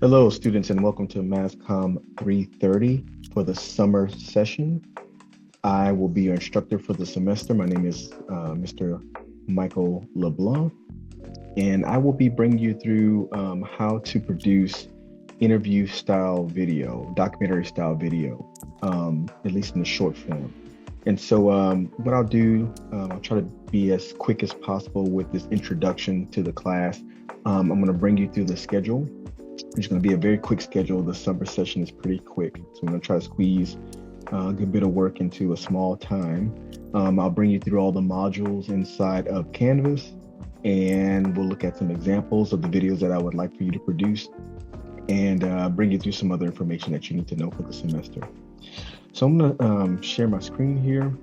Hello, students, and welcome to MASCOM 330 for the summer session. I will be your instructor for the semester. My name is Mr. Michael LeBlanc, and I will be bringing you through how to produce interview style video, documentary style video, at least in the short form. And so, what I'll do, I'll try to be as quick as possible with this introduction to the class. I'm going to bring you through the schedule. It's going to be a very quick schedule. The summer session is pretty quick, so I'm going to try to squeeze a good bit of work into a small time. I'll bring you through all the modules inside of Canvas, and we'll look at some examples of the videos that I would like for you to produce, and bring you through some other information that you need to know for the semester. So I'm going to share my screen here.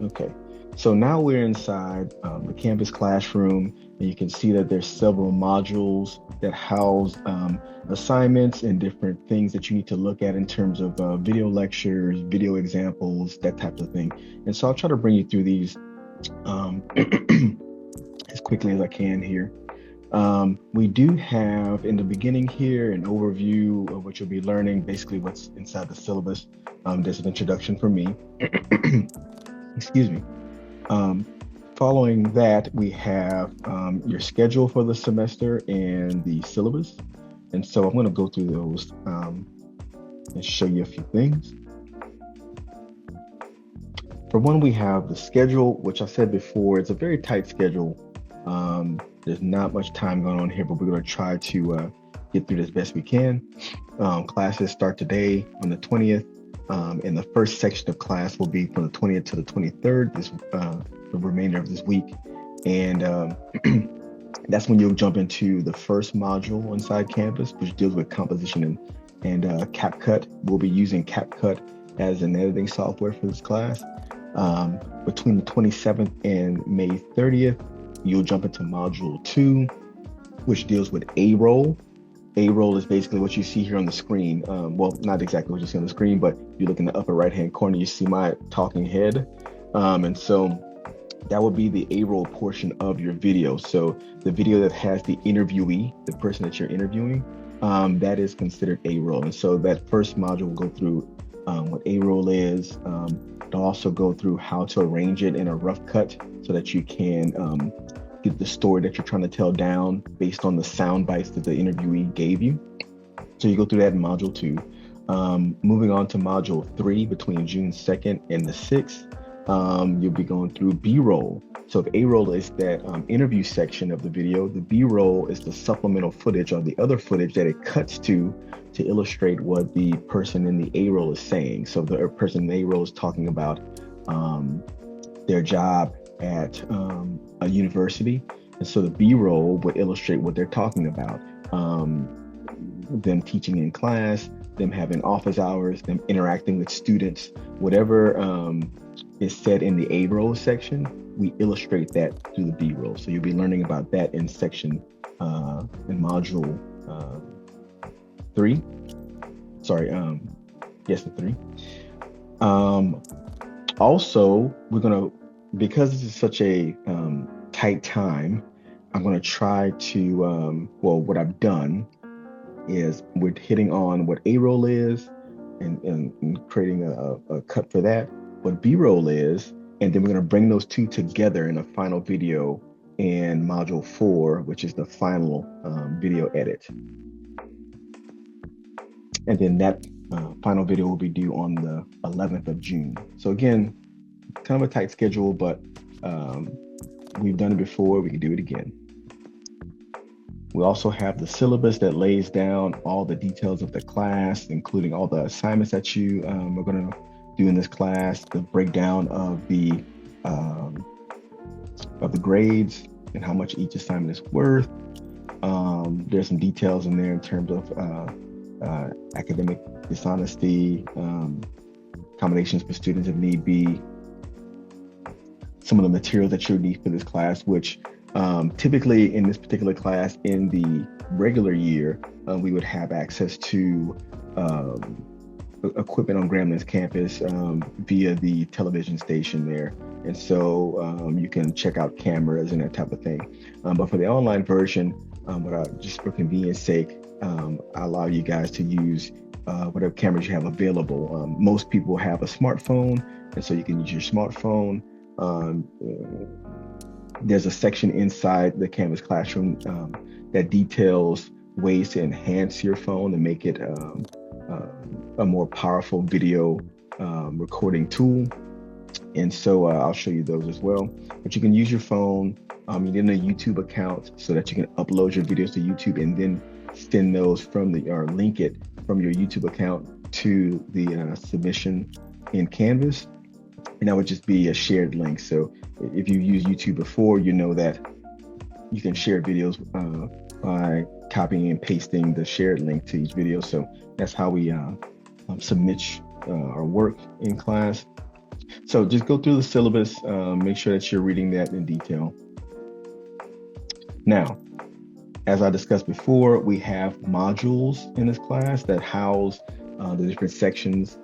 Okay. So now we're inside the Canvas classroom, and you can see that there's several modules that house assignments and different things that you need to look at in terms of video lectures, video examples, that type of thing. And so I'll try to bring you through these as quickly as I can here. We do have in the beginning here an overview of what you'll be learning, basically what's inside the syllabus. There's an introduction for me. Excuse me. Following that, we have your schedule for the semester and the syllabus. And so I'm going to go through those and show you a few things. For one, we have the schedule, which I said before, it's a very tight schedule. There's not much time going on here, but we're going to try to get through this best we can. Classes start today on the 20th. And the first section of class will be from the 20th to the 23rd, the remainder of this week. And that's when you'll jump into the first module inside Canvas, which deals with composition and CapCut. We'll be using CapCut as an editing software for this class. Between the 27th and May 30th, you'll jump into module 2, which deals with A-roll. A-roll is basically what you see here on the screen. Well, not exactly what you see on the screen, but if you look in the upper right-hand corner, you see my talking head. And so that would be the A-roll portion of your video. So the video that has the interviewee, the person that you're interviewing, that is considered A-roll. And so that first module will go through what A-roll is. It'll also go through how to arrange it in a rough cut so that you can get the story that you're trying to tell down based on the sound bites that the interviewee gave you. So you go through that in module 2. Moving on to module 3, between June 2nd and the 6th, you'll be going through B-roll. So if A-roll is that interview section of the video, the B-roll is the supplemental footage or the other footage that it cuts to illustrate what the person in the A-roll is saying. So the person in the A-roll is talking about their job at a university, and so the B-roll would illustrate what they're talking about. Them teaching in class, them having office hours, them interacting with students, whatever is said in the A-roll section, we illustrate that through the B-roll. So you'll be learning about that in section in module 3. Sorry, yes, the 3. Also, we're gonna, because this is such a tight time, I'm going to try to, well, what I've done is we're hitting on what A-roll is and creating a cut for that, what B-roll is, and then we're going to bring those two together in a final video in module 4, which is the final video edit. And then that final video will be due on the 11th of June. So again, kind of a tight schedule, but we've done it before, we can do it again. We also have the syllabus that lays down all the details of the class, including all the assignments that you are going to do in this class, the breakdown of the grades and how much each assignment is worth. There's some details in there in terms of academic dishonesty, accommodations for students if need be, some of the materials that you need for this class, which typically in this particular class in the regular year, we would have access to equipment on Gramblin's campus via the television station there. And so you can check out cameras and that type of thing. But for the online version, just for convenience sake, I allow you guys to use whatever cameras you have available. Most people have a smartphone, and so you can use your smartphone. There's a section inside the Canvas Classroom that details ways to enhance your phone and make it a more powerful video recording tool. And so I'll show you those as well. But you can use your phone, you need a YouTube account so that you can upload your videos to YouTube and then send those or link it from your YouTube account to the submission in Canvas. And that would just be a shared link. So if you've used YouTube before, you know that you can share videos by copying and pasting the shared link to each video. So that's how we submit our work in class. So just go through the syllabus, make sure that you're reading that in detail. Now, as I discussed before, we have modules in this class that house the different sections.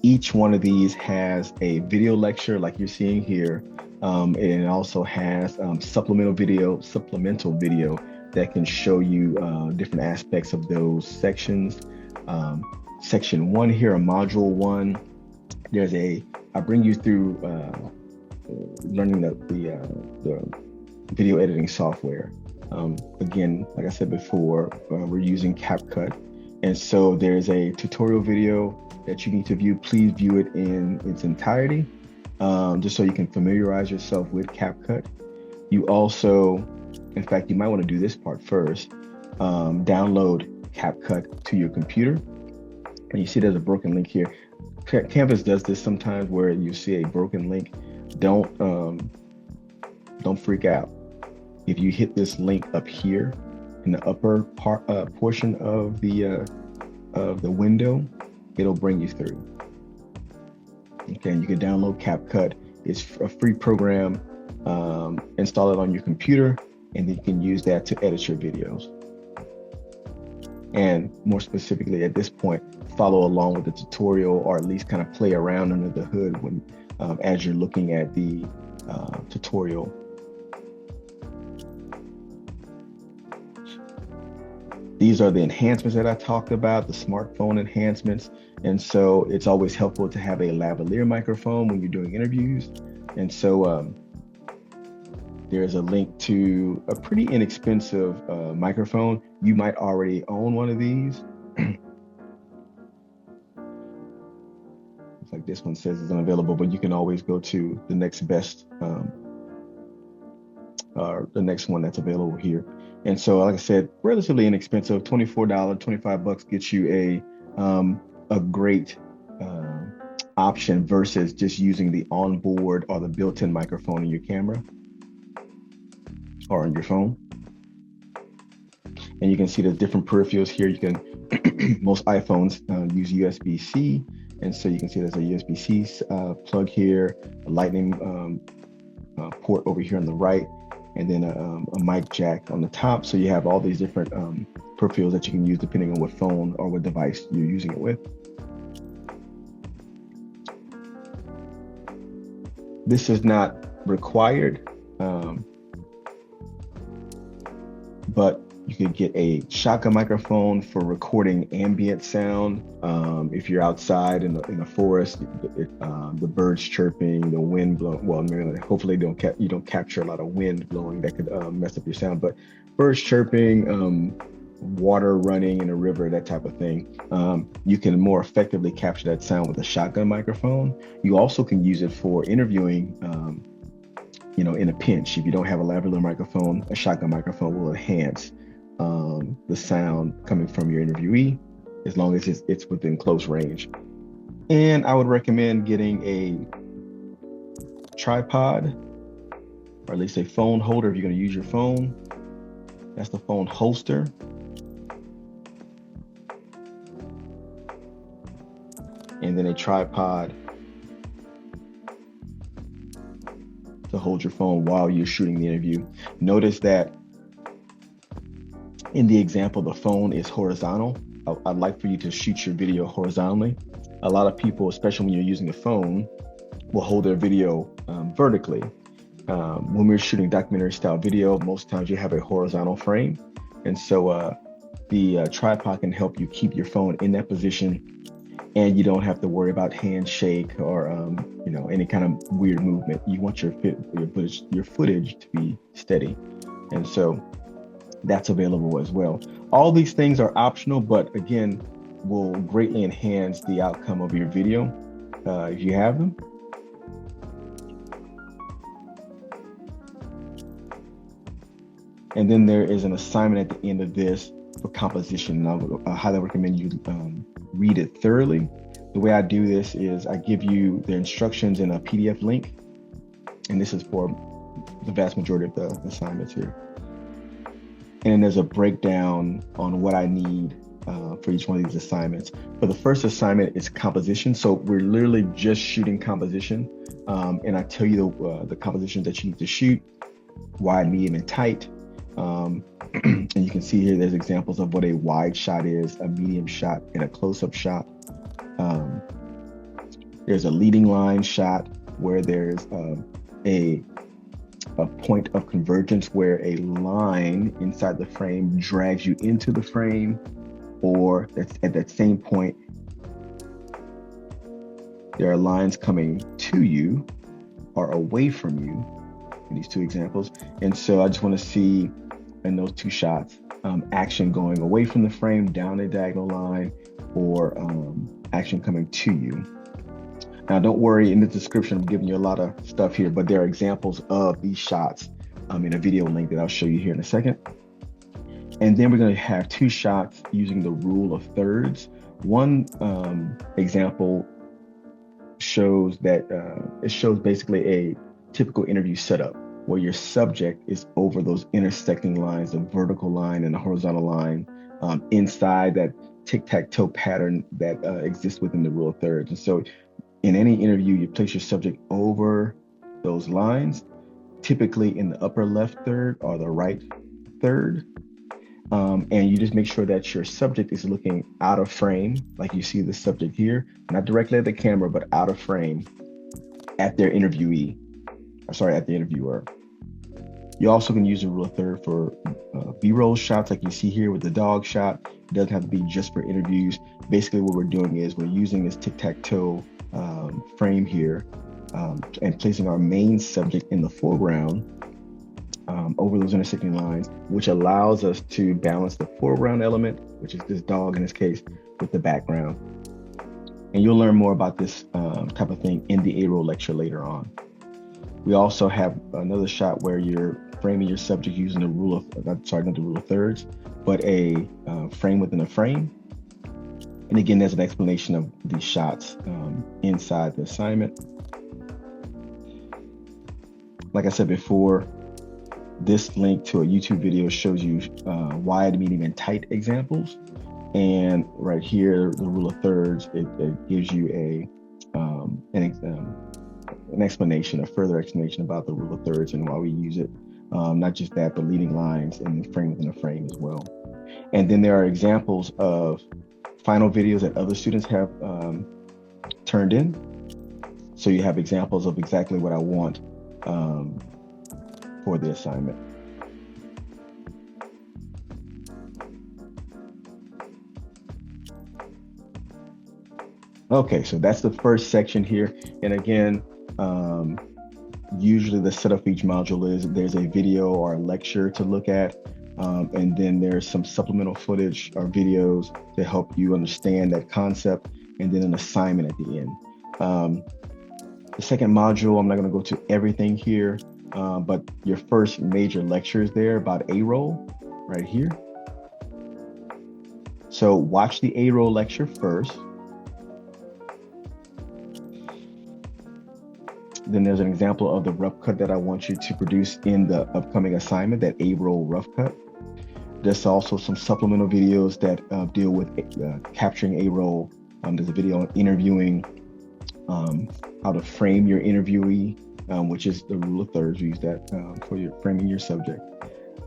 Each one of these has a video lecture like you're seeing here, and it also has supplemental video that can show you different aspects of those sections. Section 1 here, or module 1, I bring you through learning the video editing software. Again, like I said before, we're using CapCut. And so there's a tutorial video that you need to view. Please view it in its entirety, just so you can familiarize yourself with CapCut. You also, in fact, you might want to do this part first. Download CapCut to your computer. And you see there's a broken link here. Canvas does this sometimes where you see a broken link. Don't freak out. If you hit this link up here in the upper portion of the window, it'll bring you through. Okay, and you can download CapCut. It's a free program. Install it on your computer, and then you can use that to edit your videos. And more specifically, at this point, follow along with the tutorial, or at least kind of play around under the hood when as you're looking at the tutorial. These are the enhancements that I talked about, the smartphone enhancements. And so it's always helpful to have a lavalier microphone when you're doing interviews. And so there's a link to a pretty inexpensive microphone. You might already own one of these. It's like this one says it's unavailable, but you can always go to the next best, or the next one that's available here. And so, like I said, relatively inexpensive, $24, $25 gets you a great option versus just using the onboard or the built-in microphone in your camera or on your phone. And you can see the different peripherals here. You can, most iPhones use USB-C. And so you can see there's a USB-C plug here, a lightning port over here on the right, and then a mic jack on the top. So you have all these different peripherals that you can use depending on what phone or what device you're using it with. This is not required, but you could get a shotgun microphone for recording ambient sound. If you're outside in the forest, the birds chirping, the wind blowing. Well, hopefully you don't capture a lot of wind blowing that could mess up your sound. But birds chirping, water running in a river, that type of thing. You can more effectively capture that sound with a shotgun microphone. You also can use it for interviewing. In a pinch, if you don't have a lavalier microphone, a shotgun microphone will enhance the sound coming from your interviewee, as long as it's within close range. And I would recommend getting a tripod, or at least a phone holder if you're going to use your phone. That's the phone holster. And then a tripod to hold your phone while you're shooting the interview. Notice that in the example, the phone is horizontal. I'd like for you to shoot your video horizontally. A lot of people, especially when you're using a phone, will hold their video vertically. When we're shooting documentary style video, most times you have a horizontal frame. And so the tripod can help you keep your phone in that position, and you don't have to worry about handshake or any kind of weird movement. You want your footage to be steady. And so that's available as well. All these things are optional, but again, will greatly enhance the outcome of your video if you have them. And then there is an assignment at the end of this for composition. And I highly recommend you read it thoroughly. The way I do this is I give you the instructions in a PDF link, and this is for the vast majority of the assignments here. And then there's a breakdown on what I need for each one of these assignments. For the first assignment, it's composition. So we're literally just shooting composition. And I tell you the compositions that you need to shoot: wide, medium, and tight. And you can see here, there's examples of what a wide shot is, a medium shot, and a close-up shot. There's a leading line shot where there's a point of convergence where a line inside the frame drags you into the frame, or that's at that same point, there are lines coming to you or away from you in these two examples. And so I just want to see in those two shots, action going away from the frame down a diagonal line, or action coming to you. Now, don't worry, in the description, I'm giving you a lot of stuff here, but there are examples of these shots in a video link that I'll show you here in a second. And then we're going to have two shots using the rule of thirds. One example shows that it shows basically a typical interview setup where your subject is over those intersecting lines, the vertical line and the horizontal line, inside that tic-tac-toe pattern that exists within the rule of thirds. And so in any interview, you place your subject over those lines, typically in the upper left third or the right third. And you just make sure that your subject is looking out of frame, like you see the subject here, not directly at the camera, but out of frame at their interviewee, at the interviewer. You also can use the rule of third for B-roll shots, like you see here with the dog shot. It doesn't have to be just for interviews. Basically, what we're doing is we're using this tic-tac-toe frame here and placing our main subject in the foreground over those intersecting lines, which allows us to balance the foreground element, which is this dog in this case, with the background. And you'll learn more about this type of thing in the A-roll lecture later on. We also have another shot where you're framing your subject using the rule of, not the rule of thirds, but a frame within a frame. And again, there's an explanation of these shots inside the assignment. Like I said before, this link to a YouTube video shows you wide, medium, and tight examples. And right here, the rule of thirds, it gives you an explanation, a further explanation about the rule of thirds and why we use it. Not just that, but leading lines and frame within a frame as well. And then there are examples of final videos that other students have turned in. So you have examples of exactly what I want for the assignment. Okay, so that's the first section here. And again, usually the setup for each module is there's a video or a lecture to look at, and then there's some supplemental footage or videos to help you understand that concept, and then an assignment at the end. The second module, I'm not going to go to everything here, but your first major lecture is there about A-roll right here. So watch the A-roll lecture first. Then there's an example of the rough cut that I want you to produce in the upcoming assignment, that A-roll rough cut. There's also some supplemental videos that deal with capturing A-roll. There's a video on interviewing, how to frame your interviewee, which is the rule of thirds. We use that for your framing your subject.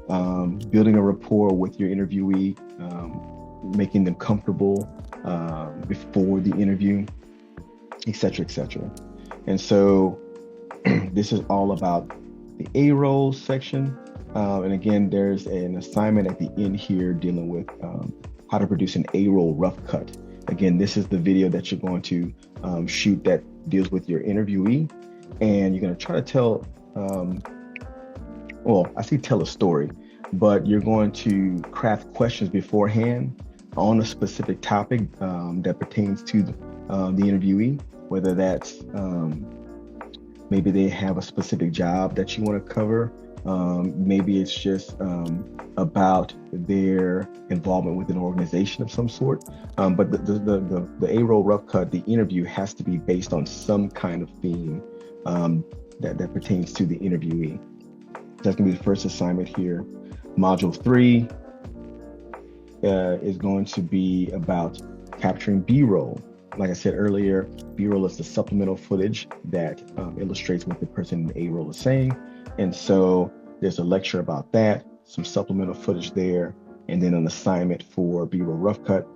Building a rapport with your interviewee, making them comfortable before the interview, et cetera, et cetera. And so this is all about the A roll section. And again, there's an assignment at the end here dealing with how to produce an A roll rough cut. Again, this is the video that you're going to shoot that deals with your interviewee. And you're going to try to tell, tell a story, but you're going to craft questions beforehand on a specific topic that pertains to the interviewee, whether that's maybe they have a specific job that you want to cover. Maybe it's just about their involvement with an organization of some sort. But the A-roll rough cut, the interview has to be based on some kind of theme that pertains to the interviewee. That's going to be the first assignment here. Module 3 is going to be about capturing B-roll. Like I said earlier, B-roll is the supplemental footage that illustrates what the person in the A-roll is saying. And so there's a lecture about that, some supplemental footage there, and then an assignment for B-roll rough cut.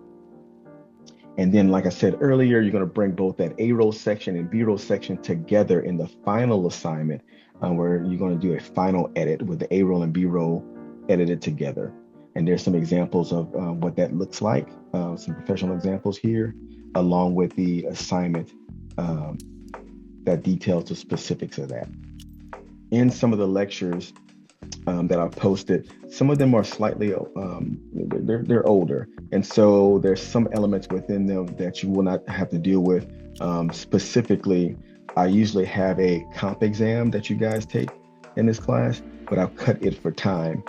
And then, like I said earlier, you're going to bring both that A-roll section and B-roll section together in the final assignment, where you're going to do a final edit with the A-roll and B-roll edited together. And there's some examples of what that looks like, some professional examples here, along with the assignment that details the specifics of that. In some of the lectures that I've posted, some of them are slightly, they're older. And so there's some elements within them that you will not have to deal with. Specifically, I usually have a comp exam that you guys take in this class, but I've cut it for time,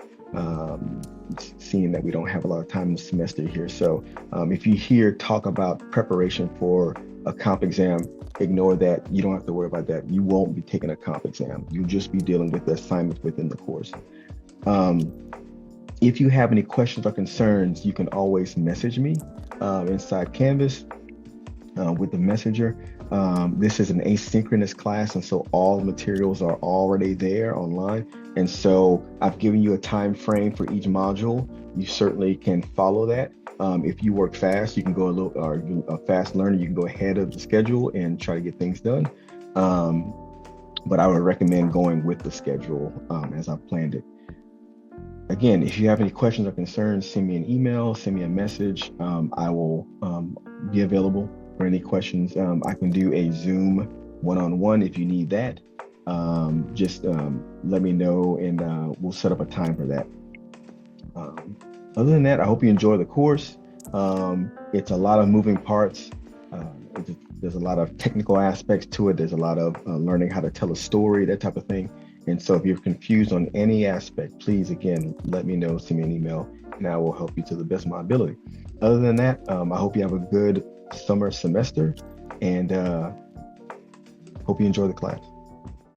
seeing that we don't have a lot of time in the semester here. So if you hear talk about preparation for a comp exam, ignore that. You don't have to worry about that. You won't be taking a comp exam. You'll just be dealing with the assignments within the course. If you have any questions or concerns, you can always message me inside Canvas with the messenger. This is an asynchronous class, and so all materials are already there online. And so I've given you a time frame for each module. You certainly can follow that. If you work fast, you can go a fast learner, you can go ahead of the schedule and try to get things done. But I would recommend going with the schedule as I've planned it. Again, if you have any questions or concerns, send me an email, send me a message. I will be available for any questions. I can do a Zoom one-on-one if you need that. Just let me know and we'll set up a time for that. Other than that, I hope you enjoy the course. It's a lot of moving parts. There's a lot of technical aspects to it. There's a lot of learning how to tell a story, that type of thing. And so if you're confused on any aspect, please, again, let me know, send me an email, and I will help you to the best of my ability. Other than that, I hope you have a good summer semester, and hope you enjoy the class.